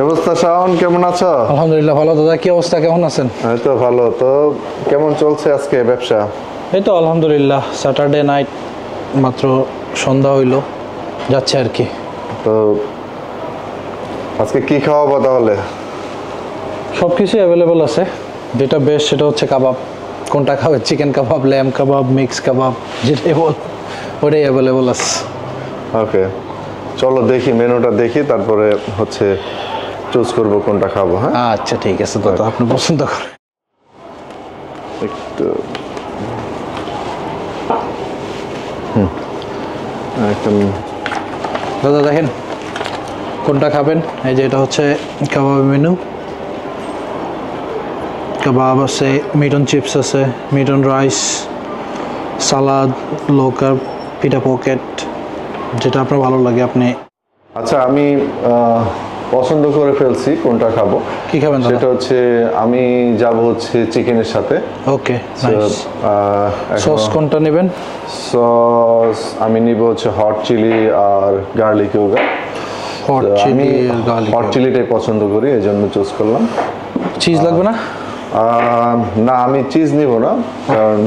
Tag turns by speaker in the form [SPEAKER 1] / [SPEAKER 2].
[SPEAKER 1] অবস্থা শাওন, কেমন আছো?
[SPEAKER 2] আলহামদুলিল্লাহ ভালো। দাদা কি অবস্থা, কেমন আছেন?
[SPEAKER 1] এই তো ভালো। তো কেমন চলছে আজকে ব্যবসা?
[SPEAKER 2] এই তো আলহামদুলিল্লাহ, স্যাটারডে নাইট, মাত্র সন্ধ্যা হইল, যাচ্ছে আর কি।
[SPEAKER 1] তো আজকে কি খাওয়াবো তাহলে?
[SPEAKER 2] সব কিছুই অ্যাভেলেবল আছে, যেটা বেস্ট সেটা হচ্ছে কাবাব। কোনটা খাবে? চিকেন কাবাব, ল্যাম কাবাব, মিক্স কাবাব, যেটাই বল ওটাই অ্যাভেলেবল আছে।
[SPEAKER 1] ওকে, চলো দেখি মেনুটা দেখি, তারপরে হচ্ছে চুজ করবো কোনটা খাবো। হ্যাঁ
[SPEAKER 2] আচ্ছা ঠিক আছে দাদা, আপনি পছন্দ করেন।
[SPEAKER 1] একটু একদম।
[SPEAKER 2] দাদা দেখেন কোনটা খাবেন। এই যে এটা হচ্ছে কাবাবের মেনু। কাবাব আছে, মিট অন চিপস আছে, meat on rice, salad, low carb, pita pocket, যেটা আপনার ভালো লাগে আপনি।
[SPEAKER 1] আচ্ছা, আমি পছন্দ করে ফেলছি কোনটা খাবো।
[SPEAKER 2] কি খাবেন দাদা?
[SPEAKER 1] সেটা হচ্ছে আমি যাব হচ্ছে চিকেনের সাথে।
[SPEAKER 2] ওকে, নাইস। সস কোনটা নেবেন?
[SPEAKER 1] সস আমি নিব হচ্ছে হট চিলি আর গার্লিক ইয়োগা।
[SPEAKER 2] হট চিলি আর গার্লিক।
[SPEAKER 1] হট চিলিটাই পছন্দ করি, এই জন্য চুজ করলাম।
[SPEAKER 2] চিজ লাগবে না?
[SPEAKER 1] না, আমি চিজ নিব না, কারণ